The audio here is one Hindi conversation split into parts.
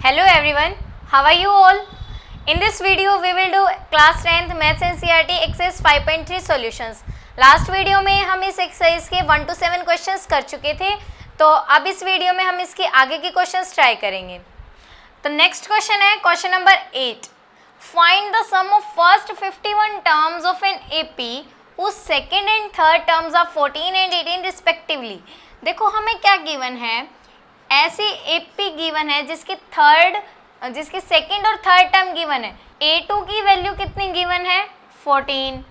Hello everyone, how are you all? In this video we will do class 10th Maths NCERT exercise 5.3 solutions. Last video में हम इस एक्सरसाइज के 1 to 7 क्वेश्चंस कर चुके थे, तो अब इस वीडियो में हम इसके आगे के क्वेश्चंस ट्राई करेंगे। तो नेक्स्ट क्वेश्चन है question number 8। Find the sum of first 51 terms of an AP whose second and third terms are 14 and 18 respectively. देखो हमें क्या गिवन है, ऐसी एपी गिवन है जिसकी सेकंड और थर्ड टर्म गिवन है। A2 की वैल्यू कितनी गिवन है 14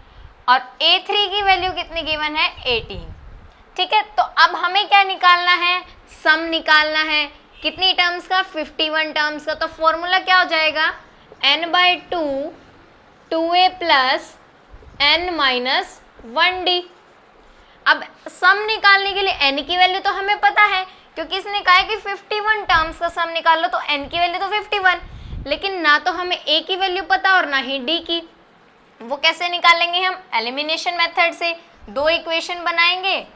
और A3 की वैल्यू कितनी गिवन है 18। ठीक है, तो अब हमें क्या निकालना है, सम निकालना है। कितनी टर्म्स का, 51 टर्म्स का। तो फॉर्मूला क्या हो जाएगा, n/2 2a plus n minus 1d। अब सम निकालने के लिए n की वैल्यू तो हमें पता है, क्योंकि इसने कहा है कि 51 टर्म्स का सम निकाल लो, तो n की वैल्यू तो 51, लेकिन ना तो हमें a की वैल्यू पता और ना ही d की। वो कैसे निकालेंगे हम, एलिमिनेशन मेथड से। दो इक्वेशन बनाएंगे,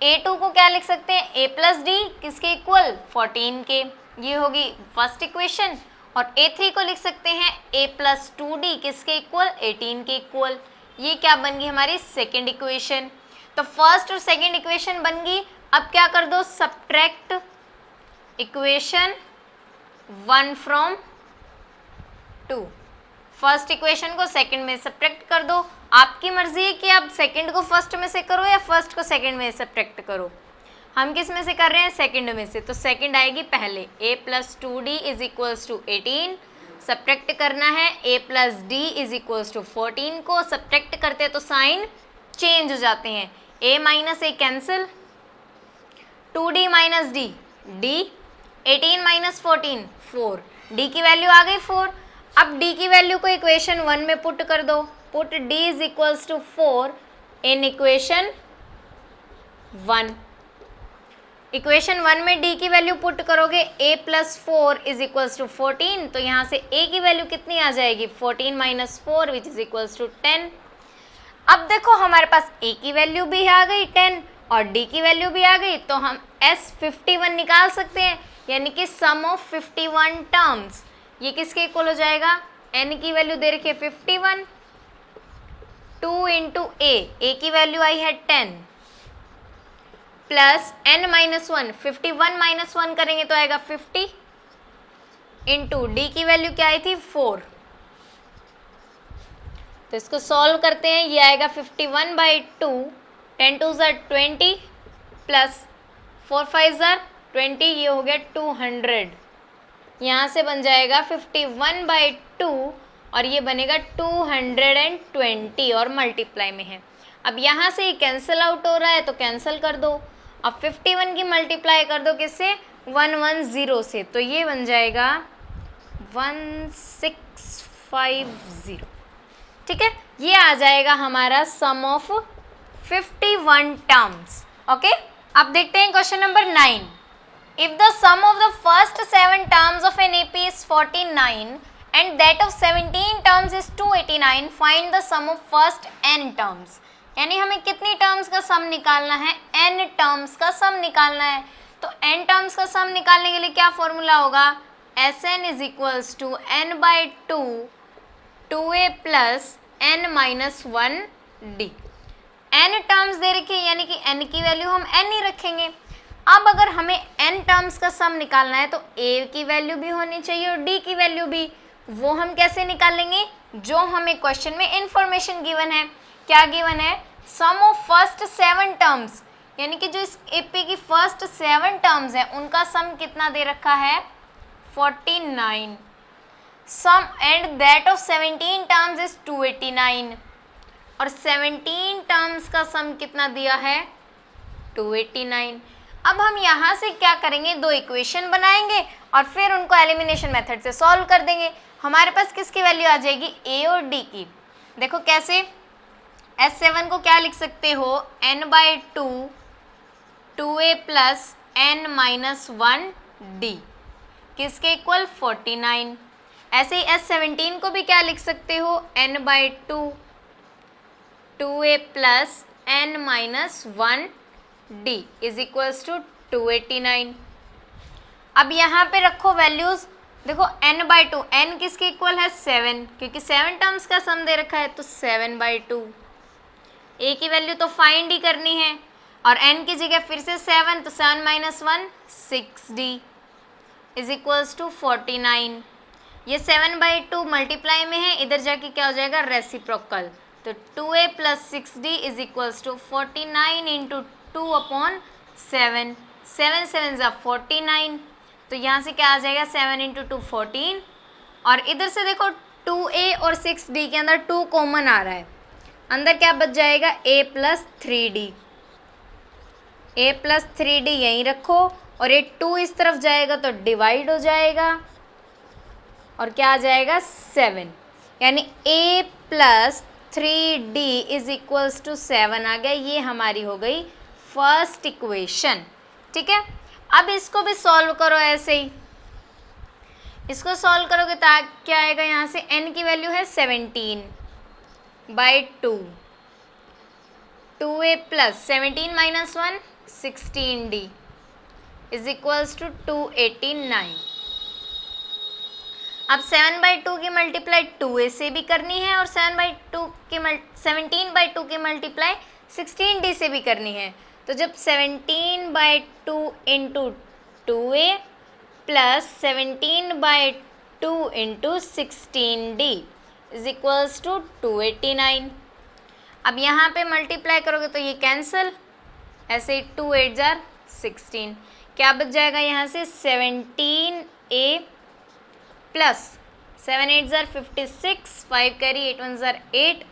a2 को क्या लिख सकते हैं, a प्लस डी, किसके इक्वल 14 के, ये होगी फर्स्ट इक्वेशन। और a3 को लिख सकते हैं a प्लस 2d, किसके इक्वल 18 के इक्वल। ये क्या बन गई हमारी सेकेंड इक्वेशन। तो फर्स्ट और सेकेंड इक्वेशन बन गई। अब क्या कर दो, subtract equation 1 from 2। First equation को सेकंड में सब्ट्रैक्ट कर दो। आपकी मर्जी है कि आप सेकंड को फर्स्ट में से करो या फर्स्ट को सेकंड में सब्ट्रैक्ट करो। हम किस में से कर रहे हैं, सेकंड में से। तो सेकंड आएगी पहले, a plus 2d is equals to 18। Subtract करना है a plus d is equals to 14 को। सब्ट्रैक्ट करते हैं तो साइन चेंज हो जाते हैं, a minus a cancel, 2d minus d d, 18 minus 14 4, d की वैल्यू आ गई 4। अब d की वैल्यू को इक्वेशन 1 में पुट कर दो। Put d is equals to 4 in equation 1। Equation 1 में d की वैल्यू पुट करोगे, a plus 4 is equals to 14, तो यहाँ से a की वैल्यू कितनी आ जाएगी, 14 minus 4 which is equals to 10। अब देखो हमारे पास a की वैल्यू भी आ गई 10 और d की वैल्यू भी आ गई, तो हम S51 निकाल सकते हैं, यानी कि सम ऑफ 51 टर्म्स। ये किसके इक्वल हो जाएगा, n की वैल्यू दे रखी है 51, 2 इंटू a की वैल्यू आई है 10 प्लस n माइनस 1, 51 माइनस 1 करेंगे तो आएगा 50 इंटू d की वैल्यू क्या आई थी 4। तो इसको सॉल्व करते हैं, ये आएगा 51/2, 10 2 ज़ा 20 प्लस 4 5 ज़ा 20, ये हो गया 200। यहाँ से बन जाएगा 51/2 और ये बनेगा 220 और मल्टीप्लाई में है। अब यहाँ से ये कैंसिल आउट हो रहा है तो कैंसिल कर दो। अब 51 की मल्टीप्लाई कर दो किससे, 110 से, तो ये बन जाएगा 1650। ठीक है, ये आ जाएगा हमारा सम ऑफ 51 टर्म्स। ओके, अब देखते हैं question number 9। If the sum of the first 7 terms of an AP is 49 and that of 17 terms is 289, find the sum of first n terms. यानी हमें कितनी टर्म्स का सम निकालना है, n टर्म्स का सम निकालना है। तो n टर्म्स का सम निकालने के लिए क्या फॉर्मूला होगा, Sn is equals to n/2 2a plus n minus 1d। n terms दे रखी है, यानी कि n की वैल्यू हम n ही रखेंगे। अब अगर हमें n टर्म्स का सम निकालना है तो a की वैल्यू भी होनी चाहिए और d की वैल्यू भी। वो हम कैसे निकालेंगे, जो हमें क्वेश्चन में इंफॉर्मेशन गिवन है। क्या गिवन है, सम ऑफ फर्स्ट 7 टर्म्स, यानी कि जो इस एपी की फर्स्ट 7 टर्म्स है उनका सम कितना दे रखा है 49। Sum and that of 17 terms is 289 और 17 टर्म्स का सम कितना दिया है 289। अब हम यहाँ से क्या करेंगे, दो इक्वेशन बनाएंगे और फिर उनको एलिमिनेशन मेथड से सॉल्व कर देंगे। हमारे पास किसकी वैल्यू आ जाएगी, a और d की। देखो कैसे, S7 को क्या लिख सकते हो, n/2 2a plus n minus 1d, किसके इक्वल 49। ऐसे ही S17 को भी क्या लिख सकते हो, n/2 2a plus n minus 1d is equals to 289। अब यहाँ पे रखो वैल्यूज, देखो n/2, n किसके इक्वल है 7, क्योंकि 7 टर्म्स का सम दे रखा है, तो 7/2। a की वैल्यू तो फाइंड ही करनी है, और n की जगह फिर से 7, तो 7 - 1 6d इज इक्वल्स टू 49। ये 7/2 मल्टीप्लाई में है, इधर जाके क्या हो जाएगा रेसिप्रोकल, तो 2a + 6d is equals to 49 × 2/7, 7 7 = 49, तो यहाँ से क्या आ जाएगा 7 × 2 14, और इधर से देखो 2a और 6d के अंदर 2 कॉमन आ रहा है, अंदर क्या बच जाएगा a + 3d, a + 3d यहीं रखो, और ये 2 इस तरफ जाएगा तो डिवाइड हो जाएगा, और क्या आ जाएगा 7, यानी a + 3d is equals to 7 आ गया। ये हमारी हो गई फर्स्ट इक्वेशन। ठीक है, अब इसको भी सॉल्व करो ऐसे ही, इसको सॉल्व करोगे तो क्या आएगा, यहाँ से n की वैल्यू है 17/2, 2a + 17 - 1 16d is equals to 289। अब 7/2 की मल्टीप्लाई 2a से भी करनी है, और 17/2 की मल्टीप्लाई 16d से भी करनी है, तो जब 17/2 × 2a + 17/2 × 16d is equals to 289। अब यहाँ पे मल्टीप्लाई करोगे तो ये कैंसिल, ऐसे ही 2 8 जार 16, क्या बच जाएगा यहाँ से 17a + 7 8 जार 56, 5 कैरी 8 1 जार 8,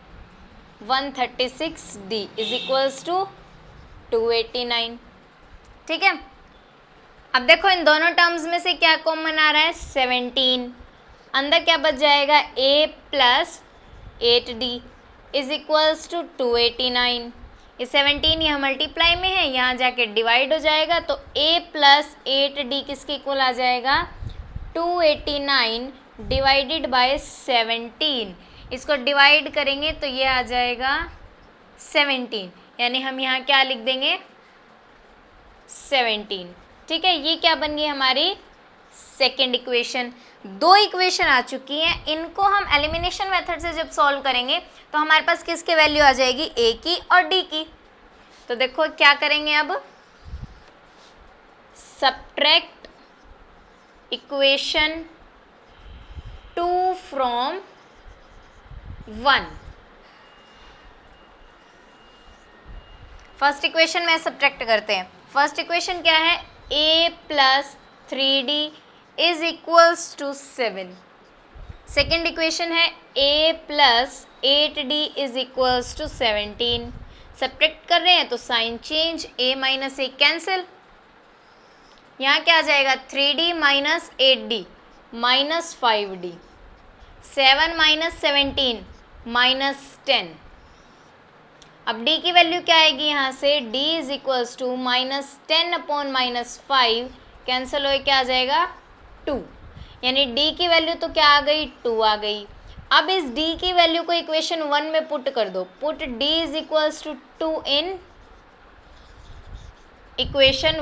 136d इज इक्वल्स टू 289। ठीक है, अब देखो इन दोनों टर्म्स में से क्या कॉमन आ रहा है 17, अंदर क्या बच जाएगा a + 8d is equals to 289। ये 17 यहाँ मल्टीप्लाई में है, यहाँ जाके डिवाइड हो जाएगा, तो a + 8d किसके इक्वल आ जाएगा 289 डिवाइडेड बाय 17, इसको डिवाइड करेंगे तो ये आ जाएगा 17, यानी हम यहाँ क्या लिख देंगे 17। ठीक है, ये क्या बन गई हमारी सेकेंड इक्वेशन। 2 इक्वेशन आ चुकी हैं, इनको हम एलिमिनेशन मेथड से जब सॉल्व करेंगे तो हमारे पास किसकी वैल्यू आ जाएगी a की और d की। तो देखो क्या करेंगे, अब subtract equation 2 from 1। First equation में सब्ट्रैक्ट करते हैं। फर्स्ट इक्वेशन क्या है a + 3d is equals to 7। Second equation है a + 8d is equals to 17। Subtract कर रहे हैं तो sign change, a - a cancel, यहाँ क्या आ जाएगा 3d - 8d -5d, 7 - 17 -10। अब d की वैल्यू क्या आएगी, यहाँ से d is equals to -10/-5 cancel हो, क्या आ जाएगा 2, यानी d की वैल्यू तो क्या आ गई 2 आ गई। अब इस d की वैल्यू को इक्वेशन 1 में पुट कर दो, put d is equals to 2 in equation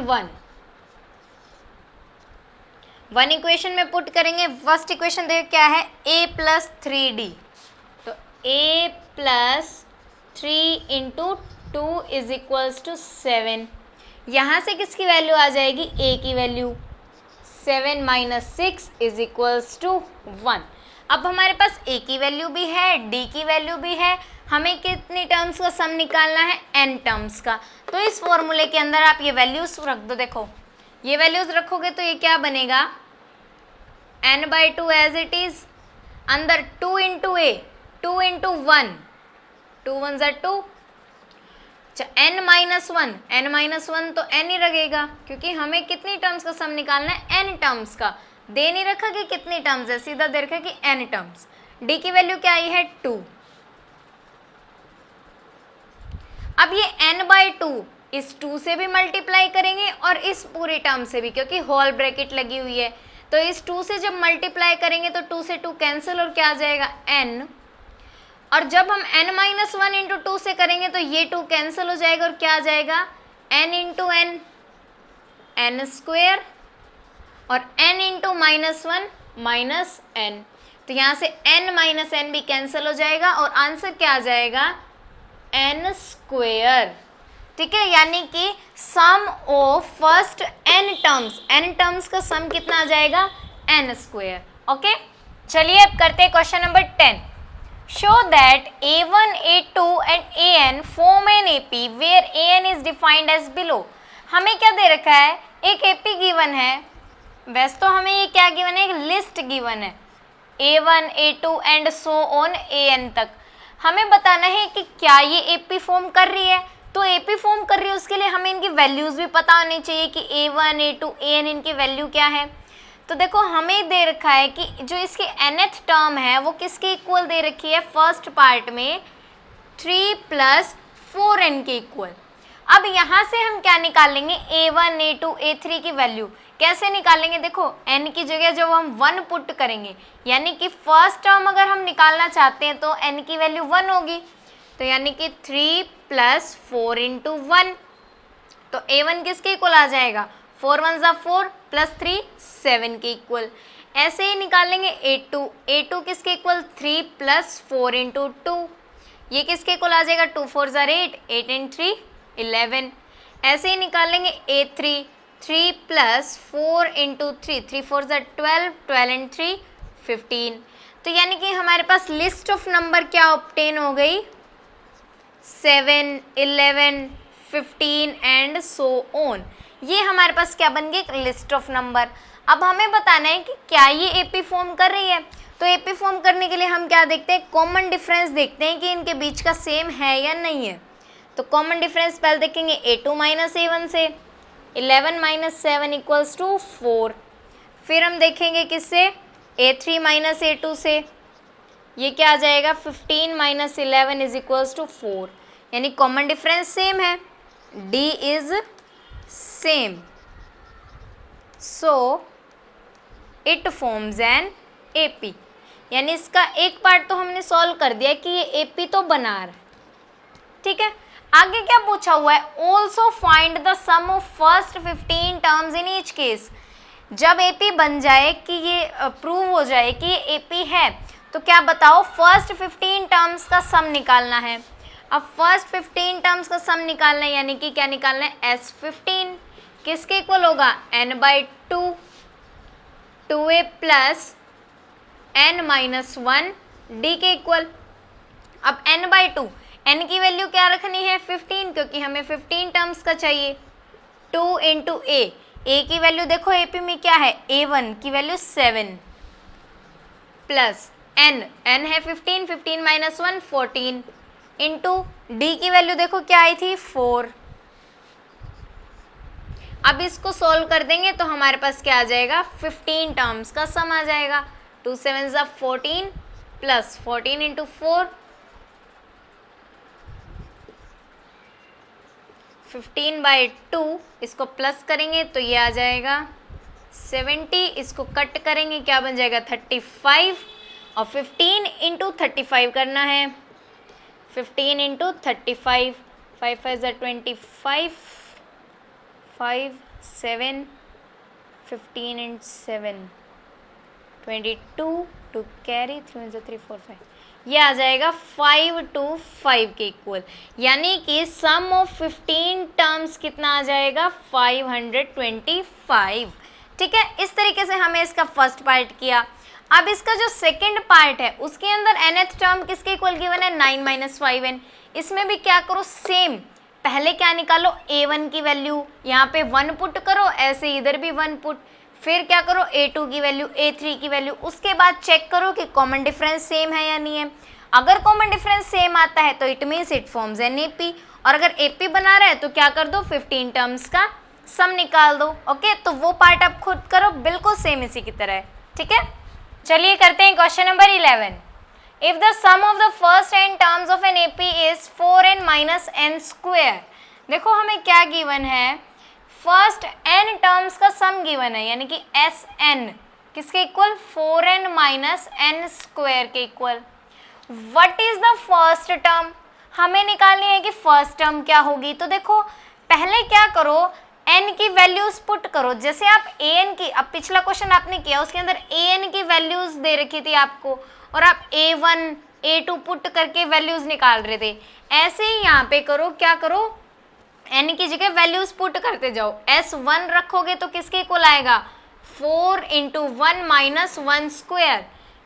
1 equation में पुट करेंगे। फर्स्ट इक्वेशन देखो क्या है a + 3d, तो a + 3 × 2 इज इक्वल्स टू 7। यहाँ से किसकी वैल्यू आ जाएगी a की वैल्यू, 7 - 6 इज इक्वल्स टू 1। अब हमारे पास a की वैल्यू भी है, d की वैल्यू भी है, हमें कितनी टर्म्स का सम निकालना है n टर्म्स का। तो इस फॉर्मूले के अंदर आप ये वैल्यूज रख दो। देखो ये वैल्यूज रखोगे तो ये क्या बनेगा n/2 एज इट इज, अंदर 2 × a, 2 × 1, 2 1 = 2, अच्छा n - 1 तो n ही लगेगा, क्योंकि हमें कितनी टर्म्स का सम निकालना है n टर्म्स का। दे नहीं रखा कि कितनी टर्म्स है, सीधा दे रखा कि n टर्म्स। d की वैल्यू क्या आई है 2। अब ये n/2 इस 2 से भी मल्टीप्लाई करेंगे और इस पूरी टर्म से भी, क्योंकि होल ब्रैकेट लगी हुई है, तो इस 2 से जब मल्टीप्लाई करेंगे तो 2 से 2 कैंसिल और क्या आ जाएगा n, और जब हम n - 1 × 2 से करेंगे तो ये 2 कैंसिल हो जाएगा और क्या आ जाएगा n × n, n² और n × -1 माइनस एन, तो यहाँ से n माइनस एन भी कैंसिल हो जाएगा और आंसर क्या आ जाएगा n स्क्वेयर। ठीक है, यानी कि sum of first n terms का सम कितना आ जाएगा n स्क्वेयर। ओके, चलिए अब करते हैं question number 10। Show that a1 a2 and an form an AP where an is defined as below. हमें क्या दे रखा है, एक AP गिवन है, वैसे तो हमें ये क्या गिवन है, एक लिस्ट गिवन है a1 a2 and so on an तक। हमें बताना है कि क्या ये AP फॉर्म कर रही है, तो AP फॉर्म कर रही है उसके लिए हमें इनकी वैल्यूज भी पता होनी चाहिए कि a1 a2 an इनकी वैल्यू क्या है। तो देखो हमें दे रखा है कि जो इसकी nth टर्म है वो किसके इक्वल दे रखी है, फर्स्ट पार्ट में 3 + 4n के इक्वल। अब यहाँ से हम क्या निकालेंगे, a1 a2 a3 की वैल्यू कैसे निकालेंगे, देखो n की जगह जब हम 1 पुट करेंगे, यानी कि फर्स्ट टर्म अगर हम निकालना चाहते हैं तो n की वैल्यू 1 होगी, तो यानी कि 3 + 4 × 1, तो a1 किसके इक्वल आ जाएगा, 4 1 = 4 + 3 7 के इक्वल। ऐसे ही निकालेंगे a2 किसके इक्वल, 3 + 4 × 2, ये किसके इक्वल आ जाएगा, 2 4 = 8 8 × 3 11। ऐसे ही निकालेंगे a3 3 + 4 × 3 3 4 = 12 12 × 3 15। तो यानी कि हमारे पास लिस्ट ऑफ नंबर क्या ऑब्टेन हो गई, 7 11 15 एंड सो ऑन। ये हमारे पास क्या बन गई, लिस्ट ऑफ नंबर। अब हमें बताना है कि क्या ये AP फॉर्म कर रही है, तो AP फॉर्म करने के लिए हम क्या देखते हैं, कॉमन डिफरेंस देखते हैं कि इनके बीच का सेम है या नहीं है। तो कॉमन डिफरेंस पहले देखेंगे a2 - a1 से, 11 - 7 = 4। फिर हम देखेंगे किससे, a3 - a2 से, ये क्या आ जाएगा, 15 - 11 = 4, यानी कॉमन डिफरेंस सेम है, D is same, so it forms an AP। यानी इसका एक पार्ट तो हमने सॉल्व कर दिया कि ये AP तो बना रहा है। ठीक है, आगे क्या पूछा हुआ है, also find the sum of first 15 terms in each case. जब AP बन जाए कि ये प्रूव हो जाए कि ये AP है, तो क्या बताओ, फर्स्ट 15 टर्म्स का सम निकालना है। अब फर्स्ट 15 टर्म्स का सम निकालना है, यानी कि क्या निकालना है, S15 किसके इक्वल होगा, n/2 2a + n - 1 d के इक्वल। अब n/2, n की वैल्यू क्या रखनी है, 15, क्योंकि हमें 15 टर्म्स का चाहिए। 2 × a की वैल्यू देखो AP में क्या है, a1 की वैल्यू 7 प्लस n है 15 15 - 1 14 इंटू d की वैल्यू देखो क्या आई थी, 4। अब इसको सॉल्व कर देंगे तो हमारे पास क्या आ जाएगा, 15 टर्म्स का सम आ जाएगा। 2 7 = 14 प्लस 14 × 4 15/2, इसको प्लस करेंगे तो ये आ जाएगा 70, इसको कट करेंगे क्या बन जाएगा 35, और 15 × 35 करना है, 15 × 35, 5 5 = 25, 5 7 15 × 7 22, 2 कैरी 3 × 3 4 5, ये आ जाएगा 5 to 5 के इक्वल। यानी कि सम ऑफ 15 टर्म्स कितना आ जाएगा, 525। ठीक है, इस तरीके से हमें इसका फर्स्ट पार्ट किया। अब इसका जो सेकंड पार्ट है उसके अंदर nth टर्म किसके इक्वल गिवन है, 9 - 5n। इसमें भी क्या करो, सेम पहले क्या निकालो, a1 की वैल्यू यहाँ पे 1 पुट करो, ऐसे इधर भी 1 पुट, फिर क्या करो a2 की वैल्यू, a3 की वैल्यू, उसके बाद चेक करो कि कॉमन डिफरेंस सेम है या नहीं है। अगर कॉमन डिफरेंस सेम आता है तो it means it forms an AP, और अगर AP बना रहा है तो क्या कर दो, 15 टर्म्स का सम निकाल दो। ओके, तो वो पार्ट आप खुद करो, बिल्कुल सेम इसी की तरह है। ठीक है, चलिए करते हैं question number 11। If the sum of the first n terms of an AP is 4n - n square. देखो हमें क्या गिवन है, फर्स्ट n टर्म्स का सम गिवन है, यानी कि Sn किसके इक्वल, 4n - n स्क्वायर के equal. What is the first term, हमें निकालनी है कि फर्स्ट टर्म क्या होगी। तो देखो पहले क्या करो, एन की वैल्यूज पुट करो। जैसे आप ए एन की, अब पिछला क्वेश्चन आपने किया उसके अंदर ए एन की वैल्यूज दे रखी थी आपको और आप A1 A2 पुट करके वैल्यूज निकाल रहे थे, ऐसे ही यहाँ पे करो। क्या करो, एन की जगह वैल्यूज पुट करते जाओ। S1 रखोगे तो किसके इक्वल आएगा, 4 × 1 - 1 स्क्वायर,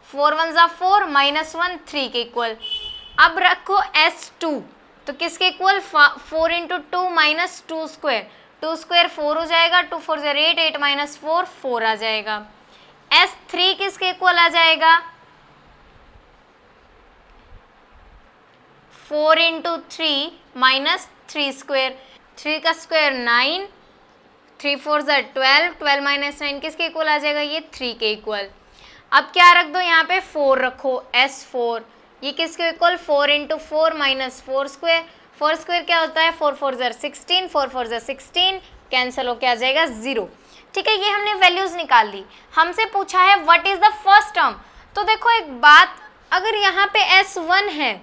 4 1 ज़ा 4 -1 3 के इक्वल। अब रखो S2 तो किसके इक्वल, 4 × 2 - 2 स्क्वायर, 2 स्क्वायर 4 हो जाएगा, 2 4 ज़ा 8, 8 - 4 4 आ जाएगा। S3 किसके इक्वल आ जाएगा, 4 × 3 - 3 स्क्वायर, 3 का स्क्वायर 9, 3 4 ज़ा 12, 12 - 9 किसके इक्वल आ जाएगा, ये 3 के इक्वल। अब क्या रख दो, यहाँ पे 4 रखो, S4 ये किसके इक्वल, 4 × 4 - 4 स्क्वायर, 4 स्क्वायर क्या होता है, 4 4 ज़ा 16, 4 4 ज़ा 16 कैंसिल होके आ जाएगा 0। ठीक है, ये हमने वैल्यूज निकाल ली। हमसे पूछा है what is the first term. तो देखो एक बात, अगर यहाँ पे S1 है,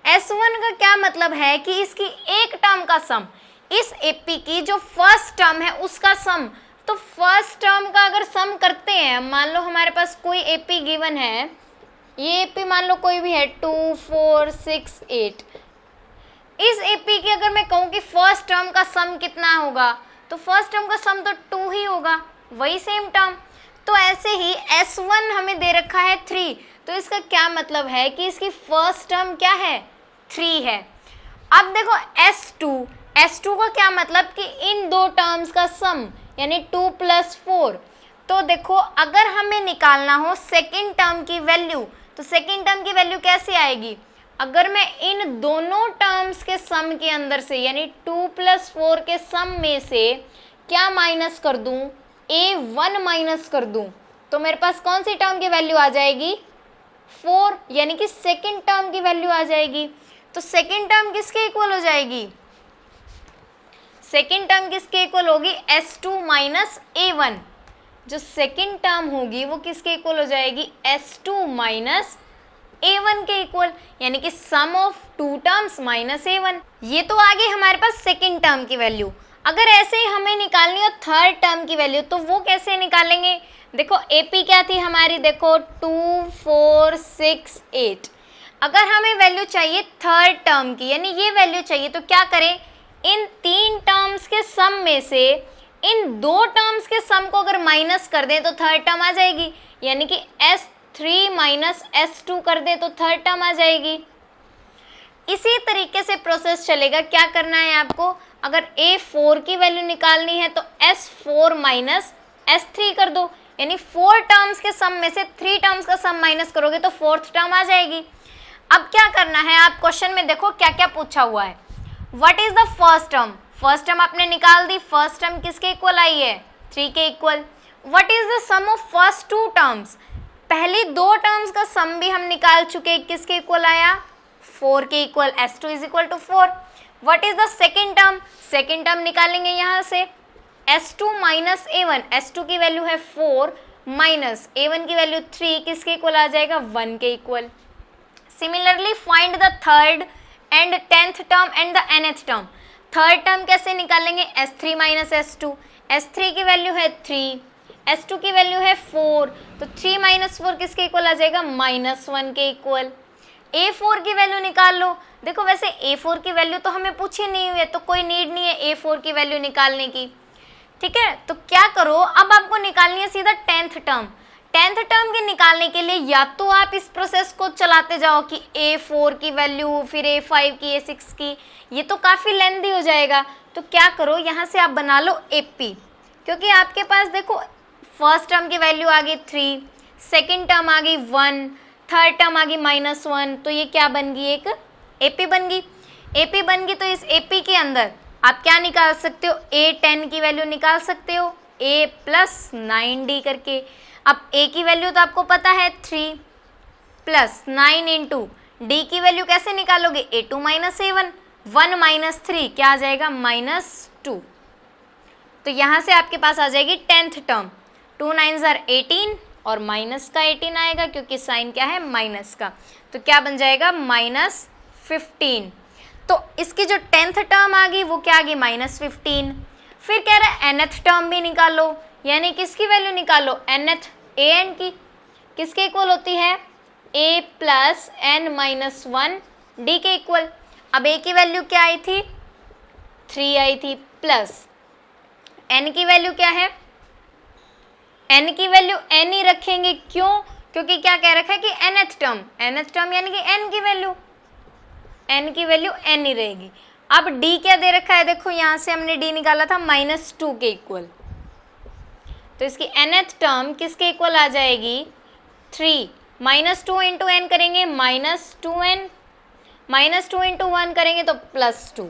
S1 का क्या मतलब है कि इसकी एक टर्म का सम, इस एपी की जो फर्स्ट टर्म है उसका सम। तो फर्स्ट टर्म का अगर सम करते हैं, मान लो हमारे पास कोई एपी गिवन है, ये एपी मान लो कोई भी है 2 4 6 8, इस एपी की अगर मैं कहूँ कि फर्स्ट टर्म का सम कितना होगा, तो फर्स्ट टर्म का सम तो 2 ही होगा, वही सेम टर्म। तो ऐसे ही S1 हमें दे रखा है 3, तो इसका क्या मतलब है कि इसकी फर्स्ट टर्म क्या है, 3 है। अब देखो S2 का क्या मतलब कि इन दो टर्म्स का सम, यानी 2 + 4। तो देखो अगर हमें निकालना हो सेकेंड टर्म की वैल्यू, तो सेकेंड टर्म की वैल्यू कैसे आएगी, अगर मैं इन दोनों टर्म्स के सम के अंदर से, यानी 2 + 4 के सम में से क्या माइनस कर दूं, A1 माइनस कर दूं, तो मेरे पास कौन सी टर्म की वैल्यू आ जाएगी, 4, यानी कि सेकेंड टर्म की वैल्यू आ जाएगी। तो सेकेंड टर्म किसके इक्वल हो जाएगी, सेकेंड टर्म किसके इक्वल होगी, S2 - A1। जो सेकेंड टर्म होगी वो किसके इक्वल हो जाएगी, S2 - A1 के इक्वल, यानी कि sum of 2 terms minus A1। ये तो आ गई हमारे पास सेकेंड टर्म की वैल्यू। अगर ऐसे ही हमें निकालनी हो थर्ड टर्म की वैल्यू, तो वो कैसे निकालेंगे, देखो एपी क्या थी हमारी, देखो 2 4 6 8। अगर हमें वैल्यू चाहिए थर्ड टर्म की, यानी ये वैल्यू चाहिए, तो क्या करें, इन 3 टर्म्स के सम में से इन 2 टर्म्स के सम को अगर माइनस कर दें तो थर्ड टर्म आ जाएगी, यानी कि S3 - S2 कर दें तो थर्ड टर्म आ जाएगी। इसी तरीके से प्रोसेस चलेगा। क्या करना है आपको, अगर A4 की वैल्यू निकालनी है तो S4 - S3 कर दो, यानी 4 टर्म्स के सम में से 3 टर्म्स का सम माइनस करोगे तो फोर्थ टर्म आ जाएगी। अब क्या करना है, आप क्वेश्चन में देखो क्या क्या पूछा हुआ है। What is the first term, first term आपने निकाल दी, फर्स्ट टर्म किसके इक्वल आई है, 3 के equal. What is the sum of first 2 terms, पहली 2 टर्म्स का सम भी हम निकाल चुके, किसके इक्वल आया, 4 के equal, S2 = 4। What is the second term, second term निकालेंगे यहाँ से, S2 - A1, S2 की वैल्यू है 4 माइनस A1 की वैल्यू 3, किसके इक्वल आ जाएगा, 1 के equal. Similarly find the third and 10th term and the nth term. Third term कैसे निकालेंगे, S3 - S2, S3 की वैल्यू है 3, S2 की वैल्यू है 4, तो 3 - 4 किसके इक्वल आ जाएगा, -1 के इक्वल। A4 की वैल्यू निकाल लो। देखो वैसे A4 की वैल्यू तो हमें पूछी नहीं हुई है, तो कोई नीड नहीं है A4 की वैल्यू निकालने की, ठीक है। तो क्या करो, अब आपको निकालनी है सीधा 10th टर्म। 10th टर्म के निकालने के लिए या तो आप इस प्रोसेस को चलाते जाओ कि A4 की वैल्यू, फिर A5 की, A6 की, ये तो काफ़ी लेंथी हो जाएगा। तो क्या करो, यहाँ से आप बना लो AP, क्योंकि आपके पास देखो फर्स्ट टर्म की वैल्यू आ गई 3, सेकेंड टर्म आ गई 1, थर्ड टर्म आ गई -1, तो ये क्या बन गई, एक AP बन गई। AP बन गई तो इस AP के अंदर आप क्या निकाल सकते हो, A10 की वैल्यू निकाल सकते हो, A + 9D करके। अब A की वैल्यू तो आपको पता है 3 + 9 × D की वैल्यू कैसे निकालोगे, A2 - A1, 1 - 3 क्या आ जाएगा, -2। तो यहाँ से आपके पास आ जाएगी 10th टर्म, 2 9s are 18 और माइनस का 18 आएगा, क्योंकि साइन क्या है, माइनस का। तो क्या बन जाएगा, -15। तो इसकी जो 10th टर्म आ गई वो क्या आ गई, -15। फिर कह रहा है nth टर्म भी निकालो, यानी किसकी वैल्यू निकालो, nth, an की, किसके इक्वल होती है, a plus n minus 1 d के इक्वल। अब a की वैल्यू क्या आई थी, 3 आई थी, प्लस n की वैल्यू क्या है, n की वैल्यू n ही रखेंगे, क्यों, क्योंकि क्या कह रखा है कि nth टर्म यानी कि n की वैल्यू n ही रहेगी। अब d क्या दे रखा है, देखो यहाँ से हमने d निकाला था -2 के इक्वल, तो इसकी nth टर्म किसके इक्वल आ जाएगी, 3, -2 इंटू n करेंगे -2n, -2 इंटू 1 करेंगे तो +2,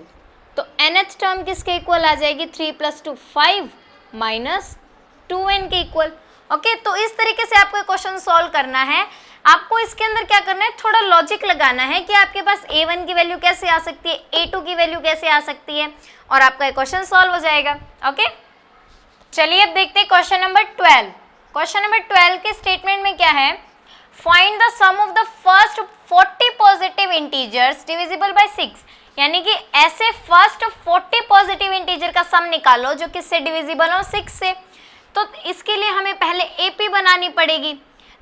तो nth टर्म किसके इक्वल आ जाएगी, 3 + 2 5 -2n के इक्वल। ओके, तो इस तरीके से आपको क्वेश्चन सॉल्व करना है। आपको इसके अंदर क्या करना है, थोड़ा लॉजिक लगाना है कि आपके पास a1 की वैल्यू कैसे आ सकती है, a2 की वैल्यू कैसे आ सकती है, और आपका क्वेश्चन सॉल्व हो जाएगा। ओके, चलिए अब देखते हैं क्वेश्चन नंबर 12। क्वेश्चन नंबर 12 के स्टेटमेंट में क्या है, find the sum of the first 40 positive integers divisible by 6, यानी कि ऐसे फर्स्ट 40 पॉजिटिव इंटीजर का सम निकालो जो किससे डिविजिबल हो, 6 से। तो इसके लिए हमें पहले AP बनानी पड़ेगी।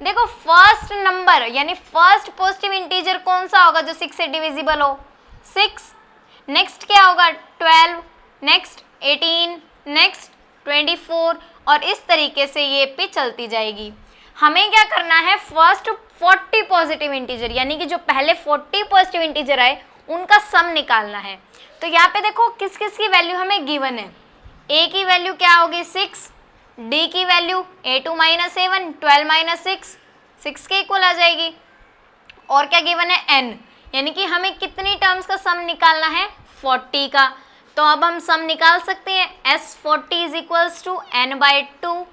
देखो फर्स्ट नंबर यानी फर्स्ट पॉजिटिव इंटीजर कौन सा होगा जो 6 से डिविजिबल हो, 6, नेक्स्ट क्या होगा 12, नेक्स्ट 18, नेक्स्ट 24, और इस तरीके से ये AP चलती जाएगी। हमें क्या करना है, फर्स्ट 40 पॉजिटिव इंटीजर यानी कि जो पहले 40 पॉजिटिव इंटीजर आए उनका सम निकालना है। तो यहाँ पे देखो किस किस की वैल्यू हमें गिवन है, A की वैल्यू क्या होगी 6, D की वैल्यू A2 - A1 12 - 6 के इक्वल आ जाएगी, और क्या गिवन है n, यानी कि हमें कितनी टर्म्स का सम निकालना है, 40 का। तो अब हम सम निकाल सकते हैं, S40 = n/2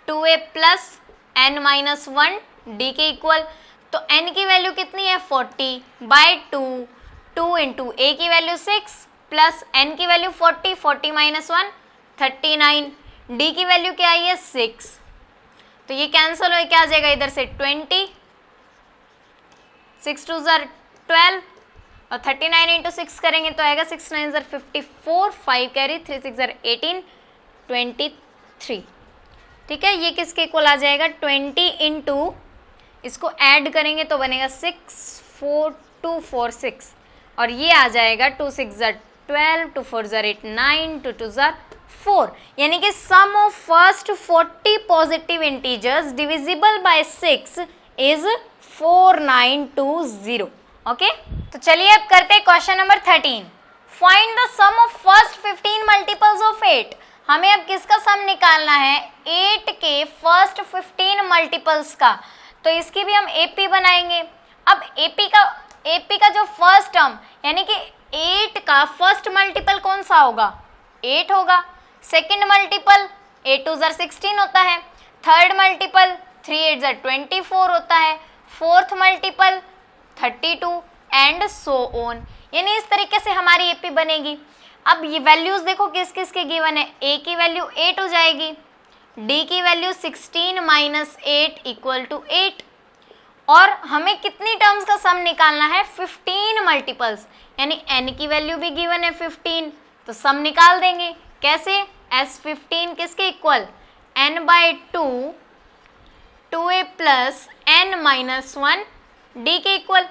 2a plus n - 1 d के इक्वल। तो n की वैल्यू कितनी है 40/2, 2 इंटू a की वैल्यू 6 प्लस n की वैल्यू 40, 40 - 1 39, d की वैल्यू क्या आई है 6, तो ये कैंसिल हो क्या आ जाएगा इधर से 20, 6 2 12, और 39 इंटू 6 करेंगे तो आएगा 6 9 54, 5 कैरी 3 6 18 23। ठीक है, ये किसके इक्वल आ जाएगा 20 इंटू, इसको ऐड करेंगे तो बनेगा 6 4 2 4 6, और ये आ जाएगा 2 6 12, 2 4 8 9, 2 2 4, यानी कि sum of first 40 positive integers divisible by 6 is 4920। Okay, तो चलिए अब करते हैं question number 13। Find the sum of first 15 multiples of 8। हमें अब किसका सम निकालना है, 8 के फर्स्ट 15 मल्टीपल्स का। तो इसकी भी हम AP बनाएंगे। अब AP का जो फर्स्ट टर्म यानी कि 8 का फर्स्ट मल्टीपल कौन सा होगा, 8 होगा। सेकंड मल्टीपल 8 2 16 होता है। थर्ड मल्टीपल 3 8 24 होता है। Fourth multiple 32 and so on, यानी इस तरीके से हमारी AP बनेगी। अब ये वैल्यूज देखो किस किस के गिवन है, A की वैल्यू 8 हो जाएगी, D की वैल्यू 16 - 8 = 8, और हमें कितनी टर्म्स का सम निकालना है 15 मल्टीपल्स, यानी n की वैल्यू भी गिवन है 15, तो सम निकाल देंगे। कैसे, S15 किसके equal, n/2 2a plus n - 1 d के इक्वल।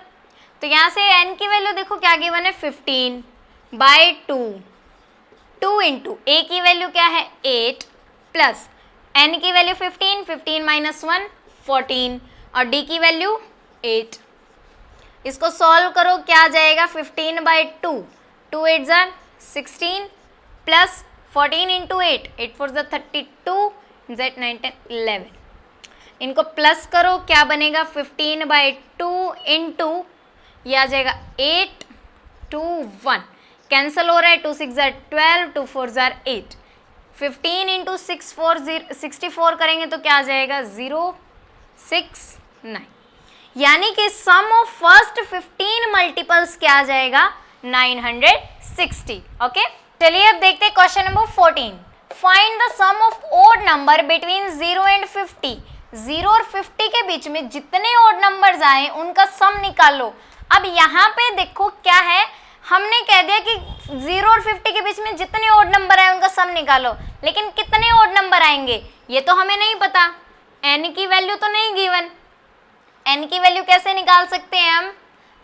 तो यहाँ से n की वैल्यू देखो क्या गिवन है 15/2, 2 इंटू a की वैल्यू क्या है 8 प्लस n की वैल्यू 15, 15 - 1 14, और d की वैल्यू 8। इसको सॉल्व करो क्या आ जाएगा 15/2, 2 8 16 प्लस 14 इंटू 8, 8 4 32, z 9 10 11। इनको प्लस करो क्या बनेगा 15/2 इंटू ये आ जाएगा 8 2 1, कैंसिल हो रहा है 2 6 12, 2 4 8, 15 इंटू 6 4 64 करेंगे तो क्या आ जाएगा 0 6 9, यानी कि सम ऑफ फर्स्ट 15 मल्टीपल्स क्या आ जाएगा 960। ओके, चलिए अब देखते हैं question number 14। Find the sum of odd number between 0 and 50। 0 और 50 के बीच में जितने ओड नंबर्स आए उनका सम निकालो। अब यहाँ पे देखो क्या है, हमने कह दिया कि 0 और 50 के बीच में जितने ओड नंबर आए उनका सम निकालो, लेकिन कितने ओड नंबर आएंगे ये तो हमें नहीं पता, n की वैल्यू तो नहीं गिवन। n की वैल्यू कैसे निकाल सकते हैं हम?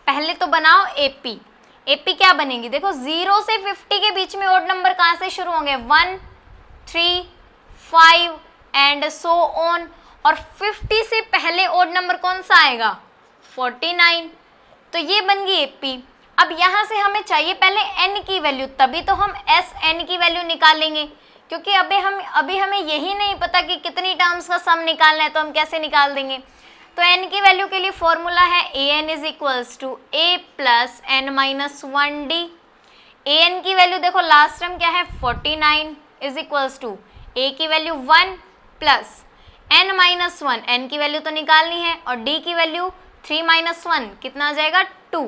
पहले तो बनाओ एपी। एपी क्या बनेगी? देखो 0 से 50 के बीच में ओड नंबर कहाँ से शुरू होंगे? 1, 3, 5 एंड सो ऑन। और 50 से पहले ओड नंबर कौन सा आएगा? 49। तो ये बन गई एपी। अब यहाँ से हमें चाहिए पहले n की वैल्यू, तभी तो हम Sn की वैल्यू निकालेंगे, क्योंकि अभी हमें यही नहीं पता कि कितनी टर्म्स का सम निकालना है, तो हम कैसे निकाल देंगे? तो n की वैल्यू के लिए फॉर्मूला है an is equals to a plus n minus 1d। an की वैल्यू देखो लास्ट टर्म क्या है? 49 इज इक्वल्स टू a की value 1 plus n minus 1, n की वैल्यू तो निकालनी है, और d की वैल्यू 3 माइनस 1 कितना आ जाएगा? 2।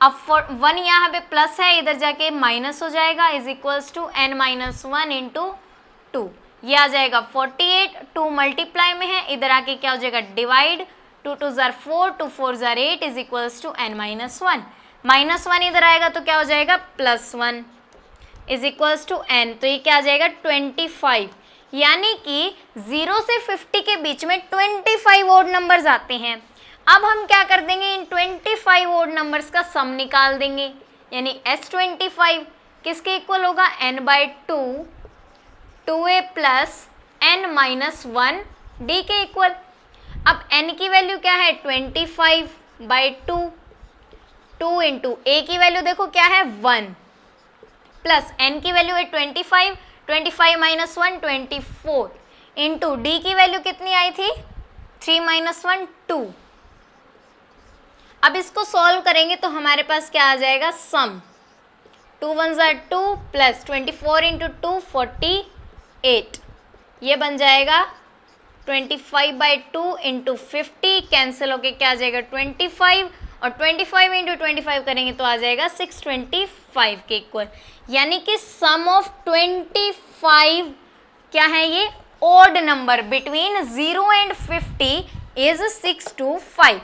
अब 1 यहाँ पे प्लस है, इधर जाके माइनस हो जाएगा, is equals to n minus 1 into 2। ये आ जाएगा 48, 2 मल्टीप्लाई में है, इधर आके क्या हो जाएगा? डिवाइड, 2 2 ज़ार 4, 2 4 ज़ार 8 is equals to n minus 1। Minus 1 इधर आएगा तो क्या हो जाएगा? Plus 1 is equals to n। तो ये क्या आ जाएगा? 25। यानी कि 0 से 50 के बीच में 25 ओड नंबर्स आते हैं। अब हम क्या कर देंगे? इन 25 ओड नंबर्स का सम निकाल देंगे, यानी S25 किसके इक्वल होगा? n/2, 2a plus n minus 1 d के इक्वल। अब n की वैल्यू क्या है? 25/2, 2 इंटू a की वैल्यू देखो क्या है? 1 प्लस n की वैल्यू है 25, 25 माइनस 1 24 इंटू d की वैल्यू कितनी आई थी? 3 माइनस 1 2। अब इसको सॉल्व करेंगे तो हमारे पास क्या आ जाएगा? सम 2 1 ज़ार 2 प्लस 24 इंटू 2 48। ये बन जाएगा 25/2 इंटू 50, कैंसिल होके क्या आ जाएगा? 25, और 25 इंटू 25 करेंगे तो आ जाएगा 625 के इक्वल। यानी कि सम ऑफ 25 क्या है? ये odd number between 0 and 50 is 625।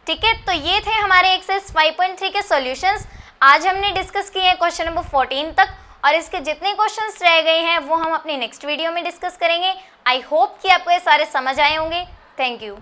ठीक है, तो ये थे हमारे एक्सरसाइज 5.3 के सॉल्यूशंस। आज हमने डिस्कस किए हैं क्वेश्चन नंबर 14 तक, और इसके जितने क्वेश्चंस रह गए हैं वो हम अपने नेक्स्ट वीडियो में डिस्कस करेंगे। आई होप कि आपको ये सारे समझ आए होंगे। Thank you.